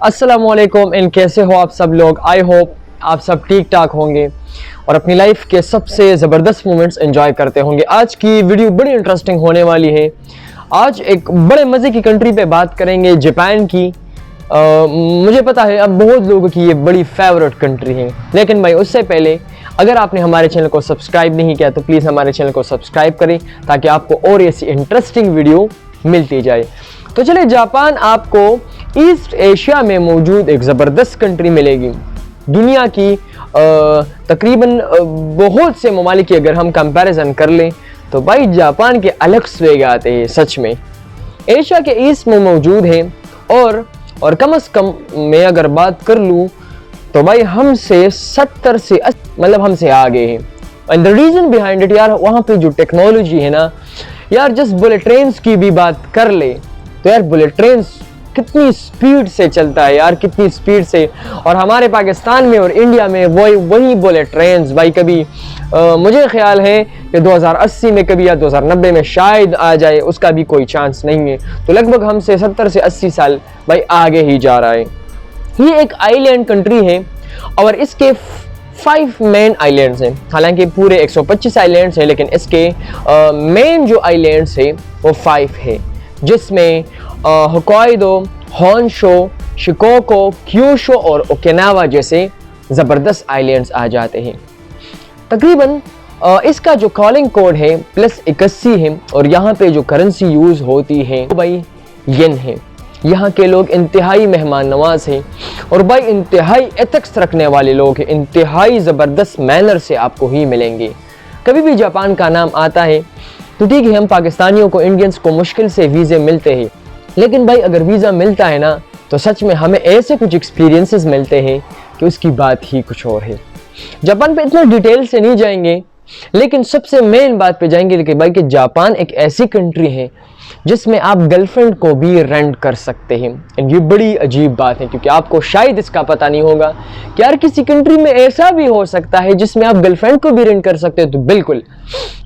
अस्सलामुअलैकुम। इन कैसे हो आप सब लोग? आई होप आप सब ठीक ठाक होंगे और अपनी लाइफ के सबसे ज़बरदस्त मोमेंट्स एंजॉय करते होंगे। आज की वीडियो बड़ी इंटरेस्टिंग होने वाली है। आज एक बड़े मज़े की कंट्री पे बात करेंगे, जापान की। मुझे पता है अब बहुत लोगों की ये बड़ी फेवरेट कंट्री है, लेकिन भाई उससे पहले अगर आपने हमारे चैनल को सब्सक्राइब नहीं किया तो प्लीज़ हमारे चैनल को सब्सक्राइब करें ताकि आपको और ऐसी इंटरेस्टिंग वीडियो मिलती जाए। तो चलिए, जापान आपको ईस्ट एशिया में मौजूद एक ज़बरदस्त कंट्री मिलेगी। दुनिया की तकरीबन बहुत से ममालिक की अगर हम कंपैरिजन कर लें तो भाई जापान के अलग स्वेग आते हैं। सच में एशिया के ईस्ट में मौजूद है और कम से कम मैं अगर बात कर लूँ तो भाई हमसे 70 से मतलब हमसे आगे है। And the reason behind it यार, वहाँ पे जो टेक्नोलॉजी है ना यार, जस्ट बुलेट ट्रेन्स की भी बात कर ले तो यार बुलेट ट्रेन्स कितनी स्पीड से चलता है यार, कितनी स्पीड से। और हमारे पाकिस्तान में और इंडिया में वही बुलेट ट्रेन्स भाई कभी मुझे ख्याल है कि 2080 में कभी या 2090 में शायद आ जाए, उसका भी कोई चांस नहीं है। तो लगभग हमसे 70 से 80 साल भाई आगे ही जा रहा है। ये एक आइलैंड कंट्री है और इसके 5 मेन आइलैंड्स हैं। हालांकि पूरे 125 आइलैंड्स हैं, लेकिन इसके मेन जो आइलैंड्स हैं वो 5 है, जिसमें होक्काइडो, होन्शू, शिकोको, क्यूशू और ओकिनावा जैसे ज़बरदस्त आइलैंड्स आ जाते हैं। तकरीबन इसका जो कॉलिंग कोड है +81 है और यहाँ पे जो करेंसी यूज़ होती है वो भाई येन है। यहाँ के लोग इंतहाई मेहमान नवाज हैं और भाई इंतहाई एथिक्स रखने वाले लोग हैं। इंतहाई ज़बरदस्त मैनर से आपको ही मिलेंगे। कभी भी जापान का नाम आता है तो ठीक है, हम पाकिस्तानियों को, इंडियंस को मुश्किल से वीज़े मिलते हैं, लेकिन भाई अगर वीज़ा मिलता है ना तो सच में हमें ऐसे कुछ एक्सपीरियंसेस मिलते हैं कि उसकी बात ही कुछ और है। जापान पे इतना डिटेल से नहीं जाएंगे, लेकिन सबसे मेन बात पे जाएंगे कि भाई कि जापान एक ऐसी कंट्री है जिसमें आप गर्लफ्रेंड को भी रेंट कर सकते हैं। एंड ये बड़ी अजीब बात है क्योंकि आपको शायद इसका पता नहीं होगा कि यार किसी कंट्री में ऐसा भी हो सकता है जिसमें आप गर्लफ्रेंड को भी रेंट कर सकते हो। तो बिल्कुल,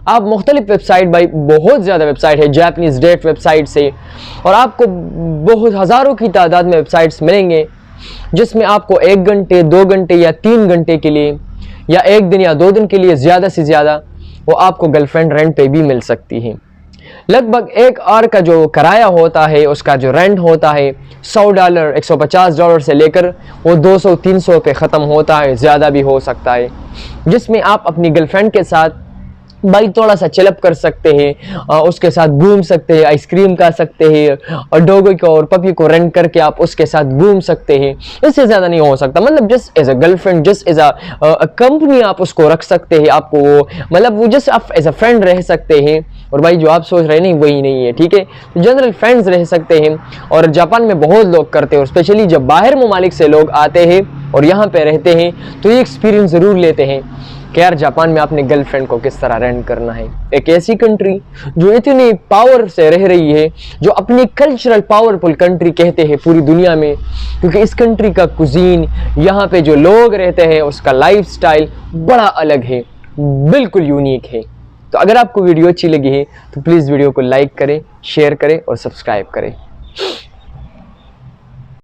आप मुख्तलिफ वेबसाइट, भाई बहुत ज़्यादा वेबसाइट है, जापानीज डेट वेबसाइट से, और आपको बहुत हज़ारों की तादाद में वेबसाइट्स मिलेंगे जिसमें आपको 1 घंटे, 2 घंटे या 3 घंटे के लिए या 1 दिन या 2 दिन के लिए ज़्यादा से ज़्यादा वो आपको गर्लफ्रेंड रेंट पे भी मिल सकती है। लगभग 1 आवर का जो किराया होता है, उसका जो रेंट होता है $100, $150 से लेकर वो 200-300 पे ख़त्म होता है, ज़्यादा भी हो सकता है, जिसमें आप अपनी गर्लफ्रेंड के साथ भाई थोड़ा सा चिलअप कर सकते हैं, उसके साथ घूम सकते हैं, आइसक्रीम खा सकते हैं और डॉगी को और पपी को रेंट करके आप उसके साथ घूम सकते हैं। इससे ज़्यादा नहीं हो सकता। मतलब just as a girlfriend, just as a company आप उसको रख सकते हैं। आपको वो मतलब वो जस्ट आप एज अ फ्रेंड रह सकते हैं। और भाई जो आप सोच रहे हैं नहीं वही नहीं है, ठीक है। तो जनरल फ्रेंड्स रह सकते हैं और जापान में बहुत लोग करते हैं। और स्पेशली जब बाहर ममालिक से लोग आते हैं और यहाँ पे रहते हैं तो ये एक्सपीरियंस ज़रूर लेते हैं कि यार जापान में अपने गर्लफ्रेंड को किस तरह रेंट करना है। एक ऐसी कंट्री जो इतनी पावर से रह रही है, जो अपनी कल्चरल पावरफुल कंट्री कहते हैं पूरी दुनिया में, क्योंकि इस कंट्री का कुजीन, यहाँ पे जो लोग रहते हैं उसका लाइफस्टाइल बड़ा अलग है, बिल्कुल यूनिक है। तो अगर आपको वीडियो अच्छी लगी है तो प्लीज़ वीडियो को लाइक करें, शेयर करें और सब्सक्राइब करें।